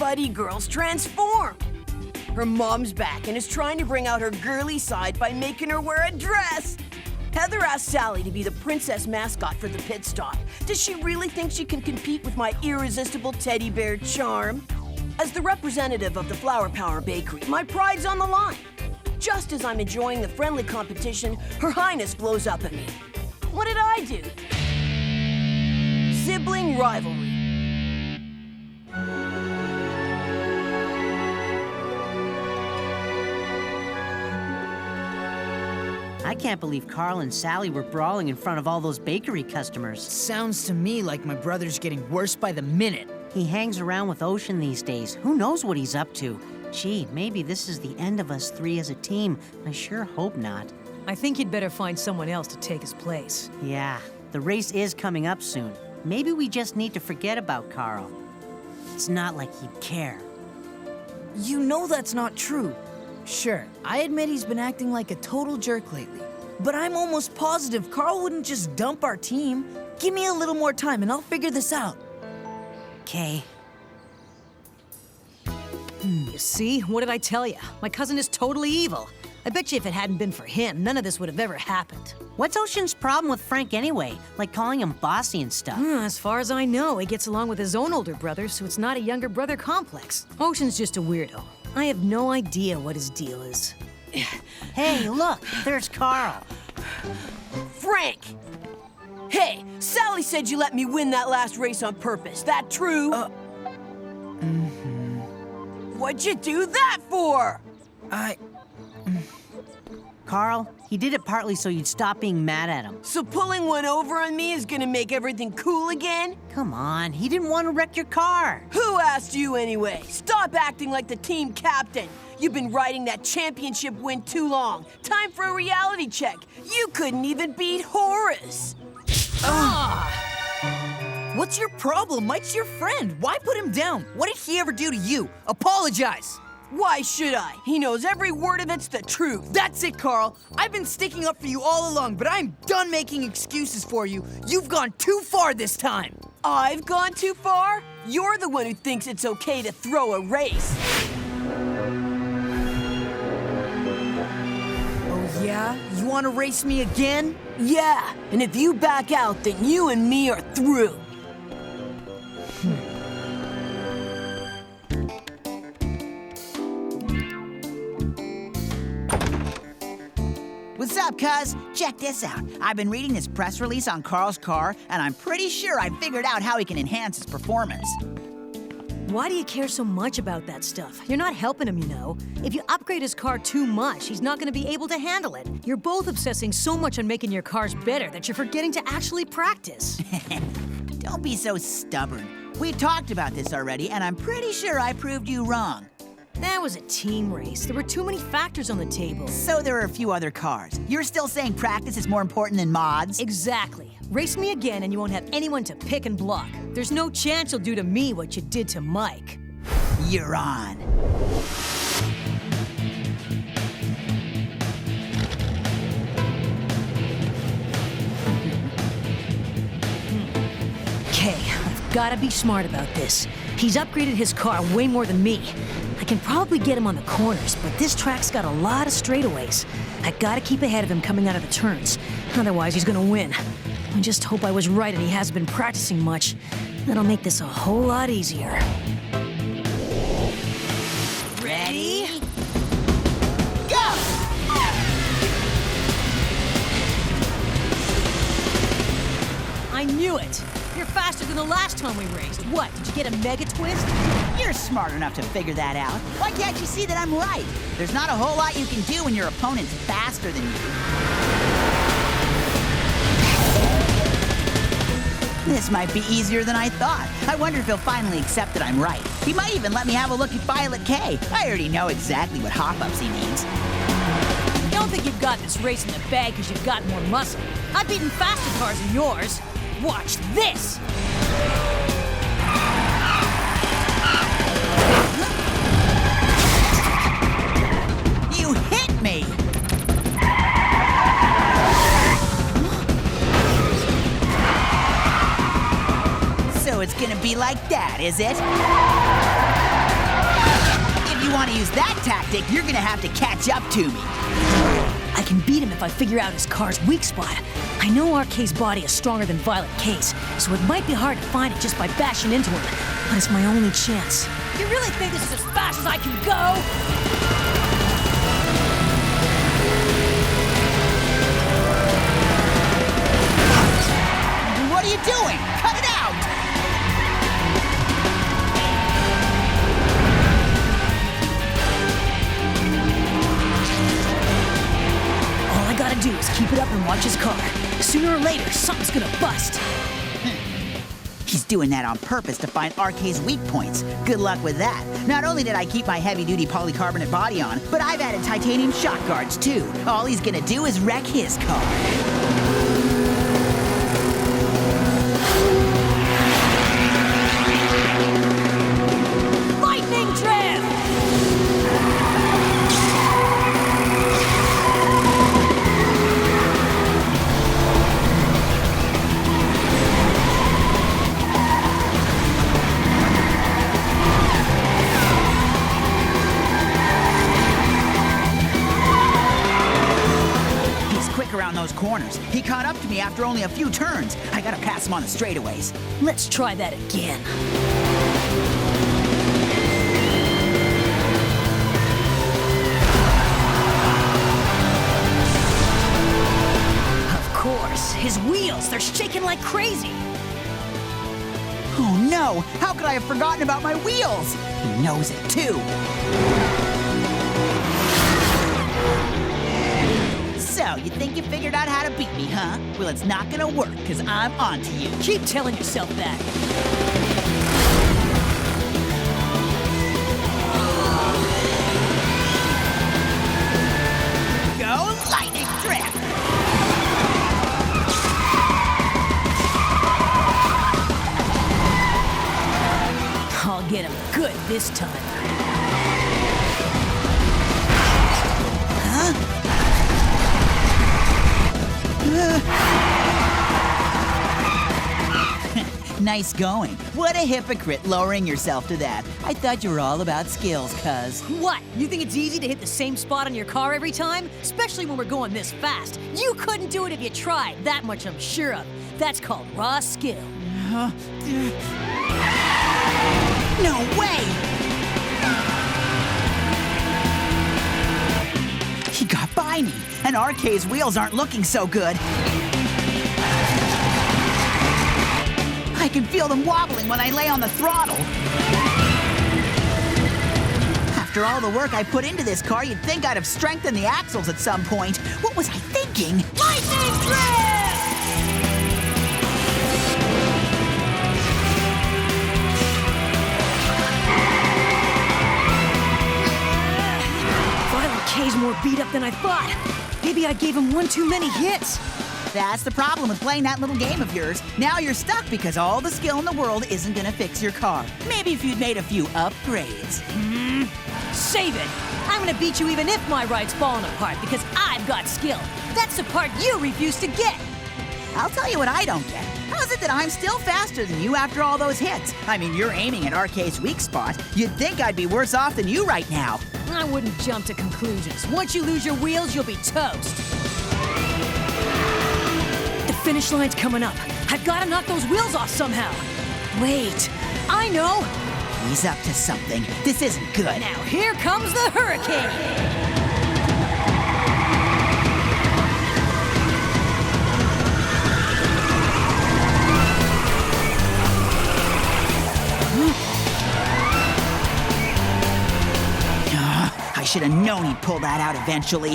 buddy girl's transformed. Her mom's back and is trying to bring out her girly side by making her wear a dress. Heather asked Sally to be the princess mascot for the pit stop. Does she really think she can compete with my irresistible teddy bear charm? As the representative of the Flower Power Bakery, my pride's on the line. Just as I'm enjoying the friendly competition, Her Highness blows up at me. What did I do? Sibling rivalry. I can't believe Carl and Sally were brawling in front of all those bakery customers. Sounds to me like my brother's getting worse by the minute. He hangs around with Ocean these days. Who knows what he's up to? Gee, maybe this is the end of us three as a team. I sure hope not. I think you'd better find someone else to take his place. Yeah, the race is coming up soon. Maybe we just need to forget about Carl. It's not like he'd care. You know that's not true. Sure, I admit he's been acting like a total jerk lately. But I'm almost positive Carl wouldn't just dump our team. Give me a little more time and I'll figure this out. Okay. You see? What did I tell you? My cousin is totally evil. I bet you if it hadn't been for him, none of this would have ever happened. What's Ocean's problem with Frank anyway? Like calling him bossy and stuff. As far as I know, he gets along with his own older brother, so it's not a younger brother complex. Ocean's just a weirdo. I have no idea what his deal is. Hey, look, there's Carl. Frank! Hey, Sally said you let me win that last race on purpose. That true? What'd you do that for? Carl, he did it partly so you'd stop being mad at him. So pulling one over on me is gonna make everything cool again? Come on, he didn't want to wreck your car. Who asked you anyway? Stop acting like the team captain. You've been riding that championship win too long. Time for a reality check. You couldn't even beat Horace. What's your problem? Mike's your friend. Why put him down? What did he ever do to you? Apologize. Why should I? He knows every word of it's the truth. That's it, Carl. I've been sticking up for you all along, but I'm done making excuses for you. You've gone too far this time. I've gone too far? You're the one who thinks it's okay to throw a race. Oh, yeah? You want to race me again? Yeah, and if you back out, then you and me are through. What's up, cuz? Check this out. I've been reading this press release on Carl's car, and I'm pretty sure I figured out how he can enhance his performance. Why do you care so much about that stuff? You're not helping him, you know. If you upgrade his car too much, he's not gonna be able to handle it. You're both obsessing so much on making your cars better that you're forgetting to actually practice. Don't be so stubborn. We talked about this already, and I'm pretty sure I proved you wrong. That was a team race. There were too many factors on the table. So there are a few other cars. You're still saying practice is more important than mods? Exactly. Race me again and you won't have anyone to pick and block. There's no chance you'll do to me what you did to Mike. You're on. Okay, I've gotta be smart about this. He's upgraded his car way more than me. I can probably get him on the corners, but this track's got a lot of straightaways. I gotta keep ahead of him coming out of the turns. Otherwise, he's gonna win. I just hope I was right and he hasn't been practicing much. That'll make this a whole lot easier. Ready? Go! I knew it! You're faster than the last time we raced. What, did you get a mega twist? You're smart enough to figure that out. Why can't you see that I'm right? There's not a whole lot you can do when your opponent's faster than you. This might be easier than I thought. I wonder if he'll finally accept that I'm right. He might even let me have a look at Violet K. I already know exactly what hop-ups he needs. Don't think you've got this race in the bag because you've got more muscle. I've beaten faster cars than yours. Watch this! You hit me! So it's gonna be like that, is it? use that tactic, you're gonna have to catch up to me. I can beat him if I figure out his car's weak spot. I know RK's body is stronger than Violet K's, so it might be hard to find it just by bashing into him. But it's my only chance. You really think this is as fast as I can go? What are you doing? Cut it out! All I gotta do is keep it up and watch his car. Sooner or later, something's gonna bust. He's doing that on purpose to find RK's weak points. Good luck with that. Not only did I keep my heavy-duty polycarbonate body on, but I've added titanium shock guards too. All he's gonna do is wreck his car. Lightning drift! Around those corners. He caught up to me after only a few turns. I gotta pass him on the straightaways. Let's try that again. Of course, his wheels, they're shaking like crazy. Oh no! How could I have forgotten about my wheels? He knows it too. So, you think you figured out how to beat me, huh? Well, it's not gonna work, because I'm onto you. Keep telling yourself that. Go lightning trap! I'll get him good this time. Nice going. What a hypocrite lowering yourself to that. I thought you were all about skills, cuz. What? You think it's easy to hit the same spot on your car every time? Especially when we're going this fast. You couldn't do it if you tried. That much I'm sure of. That's called raw skill. No way! He got by me, and RK's wheels aren't looking so good. I can feel them wobbling when I lay on the throttle. After all the work I put into this car, you'd think I'd have strengthened the axles at some point. What was I thinking? Lightning drift! Violet K's more beat up than I thought. Maybe I gave him one too many hits. That's the problem with playing that little game of yours. Now you're stuck because all the skill in the world isn't gonna fix your car. Maybe if you'd made a few upgrades. Save it! I'm gonna beat you even if my ride's falling apart because I've got skill. That's the part you refuse to get. I'll tell you what I don't get. How is it that I'm still faster than you after all those hits? I mean, you're aiming at RK's weak spot. You'd think I'd be worse off than you right now. I wouldn't jump to conclusions. Once you lose your wheels, you'll be toast. The finish line's coming up. I've got to knock those wheels off somehow. Wait, I know. He's up to something. This isn't good. Now here comes the hurricane. I should have known he'd pull that out eventually.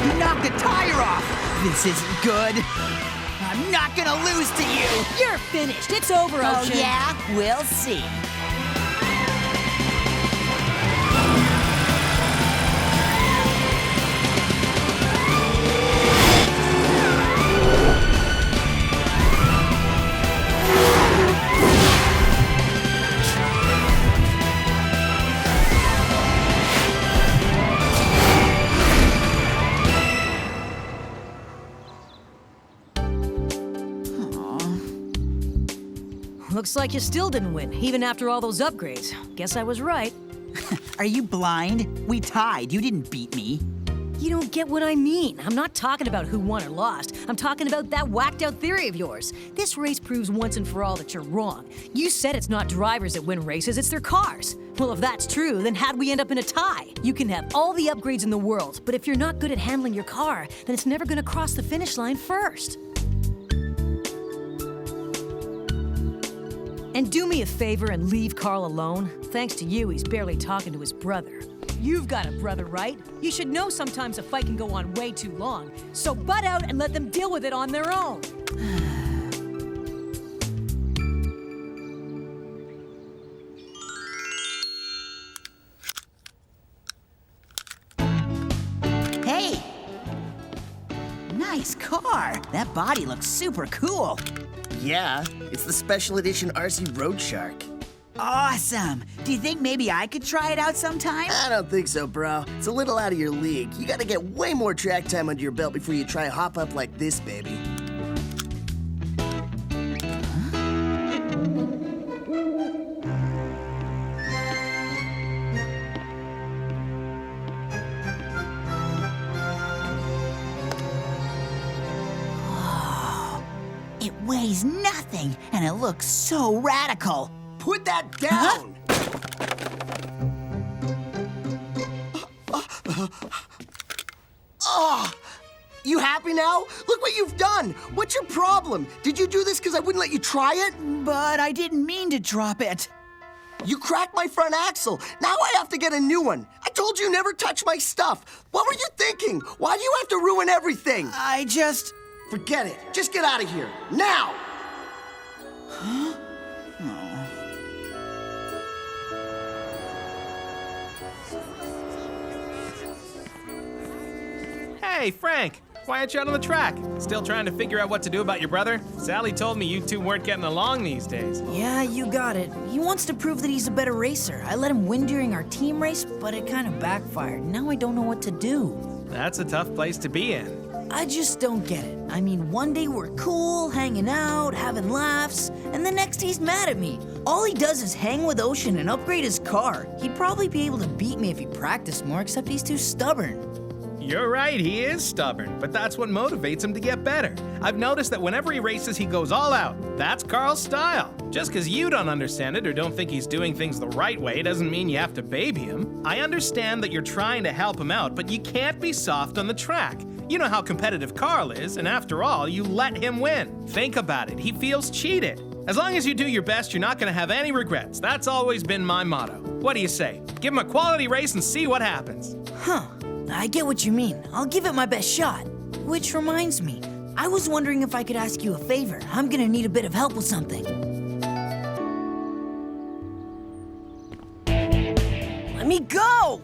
You knocked the tire off! This isn't good. I'm not gonna lose to you! You're finished. It's over, Oh, Ocean. yeah? We'll see. looks like you still didn't win, even after all those upgrades. Guess I was right. Are you blind? We tied. You didn't beat me. You don't get what I mean. I'm not talking about who won or lost. I'm talking about that whacked-out theory of yours. This race proves once and for all that you're wrong. You said it's not drivers that win races, it's their cars. Well, if that's true, then how'd we end up in a tie? You can have all the upgrades in the world, but if you're not good at handling your car, then it's never gonna cross the finish line first. And do me a favor and leave Carl alone. Thanks to you, he's barely talking to his brother. You've got a brother, right? You should know sometimes a fight can go on way too long. So butt out and let them deal with it on their own. Hey! Nice car. That body looks super cool. Yeah, it's the special edition RC Road Shark. Awesome. Do you think maybe I could try it out sometime? I don't think so, bro. It's a little out of your league. You gotta get way more track time under your belt before you try a hop up like this, baby. It weighs nothing, and it looks so radical. Put that down! You happy now? Look what you've done! What's your problem? Did you do this because I wouldn't let you try it? But I didn't mean to drop it. You cracked my front axle. Now I have to get a new one. I told you never touch my stuff. What were you thinking? Why do you have to ruin everything? I just... Forget it. Just get out of here. Now! Huh? Hey, Frank! Why aren't you out on the track? Still trying to figure out what to do about your brother? Sally told me you two weren't getting along these days. Yeah, you got it. He wants to prove that he's a better racer. I let him win during our team race, but it kind of backfired. Now I don't know what to do. That's a tough place to be in. I just don't get it. I mean, one day we're cool, hanging out, having laughs, and the next he's mad at me. All he does is hang with Ocean and upgrade his car. He'd probably be able to beat me if he practiced more, except he's too stubborn. You're right, he is stubborn, but that's what motivates him to get better. I've noticed that whenever he races, he goes all out. That's Carl's style. Just because you don't understand it or don't think he's doing things the right way doesn't mean you have to baby him. I understand that you're trying to help him out, but you can't be soft on the track. You know how competitive Carl is, and after all, you let him win. Think about it, he feels cheated. As long as you do your best, you're not gonna have any regrets. That's always been my motto. What do you say? Give him a quality race and see what happens. Huh. I get what you mean. I'll give it my best shot. Which reminds me, I was wondering if I could ask you a favor. I'm gonna need a bit of help with something. Let me go!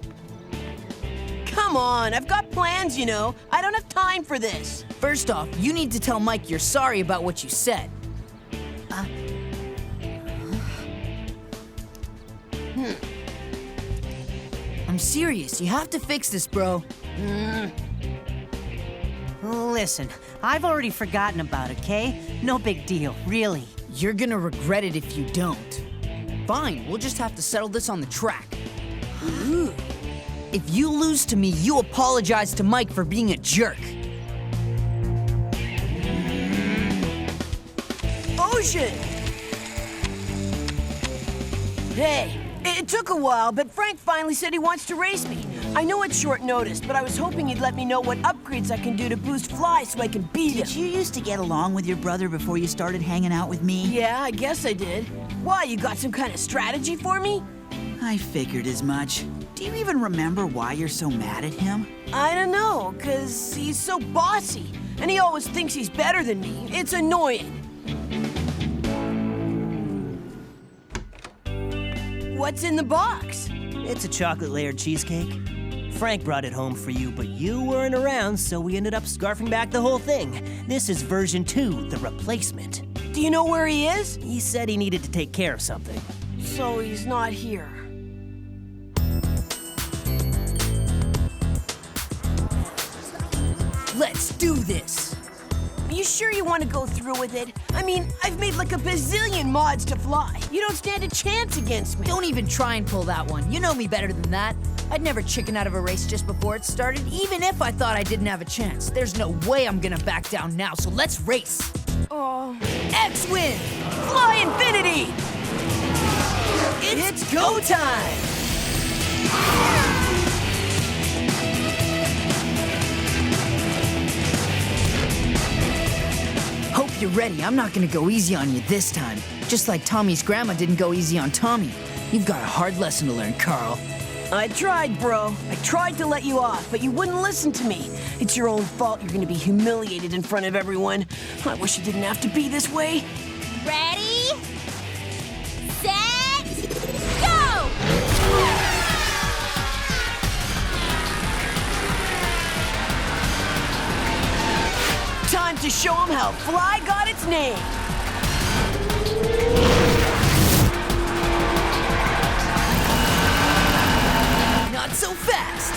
Come on, I've got plans, you know. I don't have time for this. First off, you need to tell Mike you're sorry about what you said. I'm serious. You have to fix this, bro. Listen, I've already forgotten about it, okay? No big deal, really. You're gonna regret it if you don't. Fine, we'll just have to settle this on the track. Ooh. If you lose to me, you apologize to Mike for being a jerk. Ocean! Hey, it took a while, but Frank finally said he wants to race me. I know it's short notice, but I was hoping he'd let me know what upgrades I can do to boost Fly so I can beat him. Did you used to get along with your brother before you started hanging out with me? Yeah, I guess I did. Why, you got some kind of strategy for me? I figured as much. Do you even remember why you're so mad at him? I don't know, 'cause he's so bossy, and he always thinks he's better than me. It's annoying. What's in the box? It's a chocolate-layered cheesecake. Frank brought it home for you, but you weren't around, so we ended up scarfing back the whole thing. This is version 2, the replacement. Do you know where he is? He said he needed to take care of something. So he's not here. Let's do this. you sure you want to go through with it? I mean, I've made like a bazillion mods to fly. You don't stand a chance against me. Don't even try and pull that one. You know me better than that. I'd never chicken out of a race just before it started, even if I thought I didn't have a chance. There's no way I'm gonna back down now, so let's race. Oh. X-Win! Fly Infinity! It's go time! Hope you're ready. I'm not gonna go easy on you this time. Just like Tommy's grandma didn't go easy on Tommy. You've got a hard lesson to learn, Carl. I tried, bro. I tried to let you off, but you wouldn't listen to me. It's your own fault you're gonna be humiliated in front of everyone. I wish it didn't have to be this way. Ready, set, go! Time to show them how Fly got its name. Not so fast!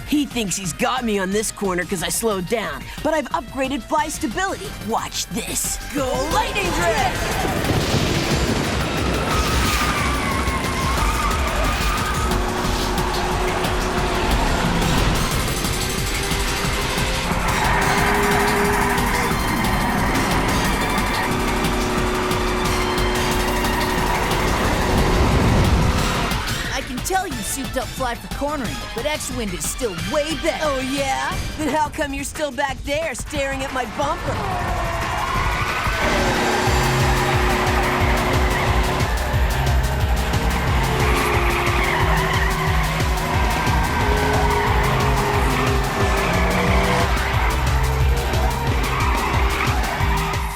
He thinks he's got me on this corner because I slowed down, but I've upgraded Fly stability. Watch this. Go Lightning Drift! Tell you souped up Fly for cornering, but X-Wind is still way better. Oh yeah? Then how come you're still back there staring at my bumper?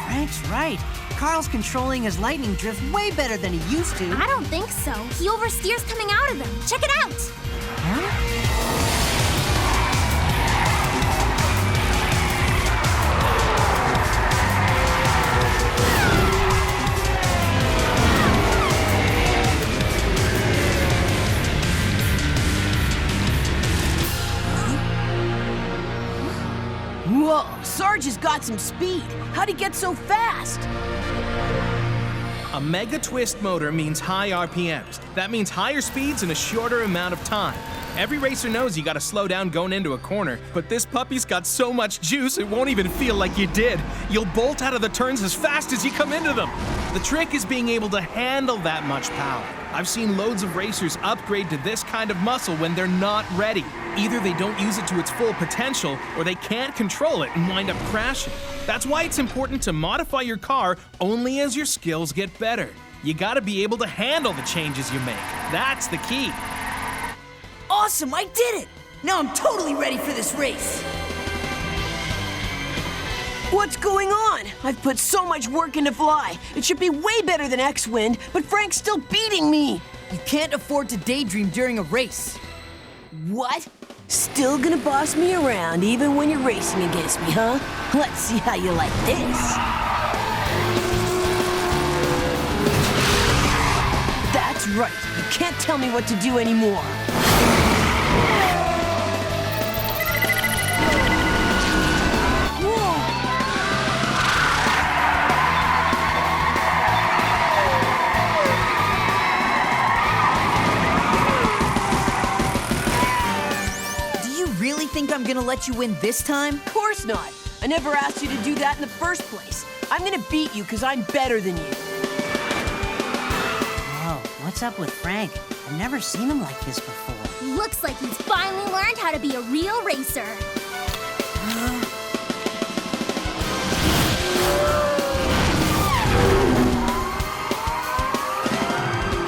Frank's right. Carl's controlling his lightning drift way better than he used to. I don't think so. He oversteers coming out of them. Check it out. Whoa, Sarge has got some speed. How'd he get so fast? A Mega Twist motor means high RPMs. That means higher speeds in a shorter amount of time. Every racer knows you gotta slow down going into a corner, but this puppy's got so much juice it won't even feel like you did. You'll bolt out of the turns as fast as you come into them. The trick is being able to handle that much power. I've seen loads of racers upgrade to this kind of muscle when they're not ready. Either they don't use it to its full potential, or they can't control it and wind up crashing. That's why it's important to modify your car only as your skills get better. You gotta be able to handle the changes you make. That's the key. Awesome, I did it! Now I'm totally ready for this race. What's going on? I've put so much work into Fly. It should be way better than X-Wind, but Frank's still beating me. You can't afford to daydream during a race. What? Still gonna boss me around even when you're racing against me, huh? Let's see how you like this. That's right. You can't tell me what to do anymore. Think I'm gonna let you win this time? Of course not. I never asked you to do that in the first place. I'm gonna beat you because I'm better than you. Whoa, what's up with Frank? I've never seen him like this before. Looks like he's finally learned how to be a real racer.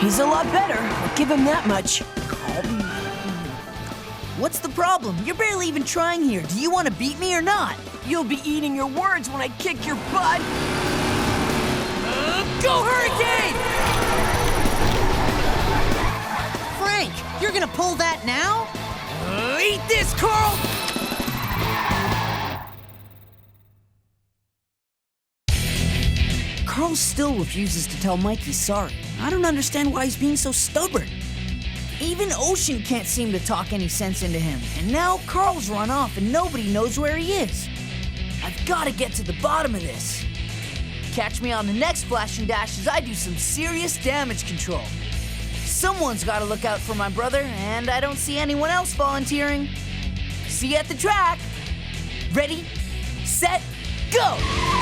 He's a lot better. I'll give him that much. What's the problem? You're barely even trying here. Do you want to beat me or not? You'll be eating your words when I kick your butt. Go Hurricane! Frank, you're gonna pull that now? Eat this, Carl! Carl still refuses to tell Mike he's sorry. I don't understand why he's being so stubborn. Even Ocean can't seem to talk any sense into him. And now Carl's run off and nobody knows where he is. I've got to get to the bottom of this. Catch me on the next Flash and Dash as I do some serious damage control. Someone's got to look out for my brother, and I don't see anyone else volunteering. See you at the track. Ready, set, go!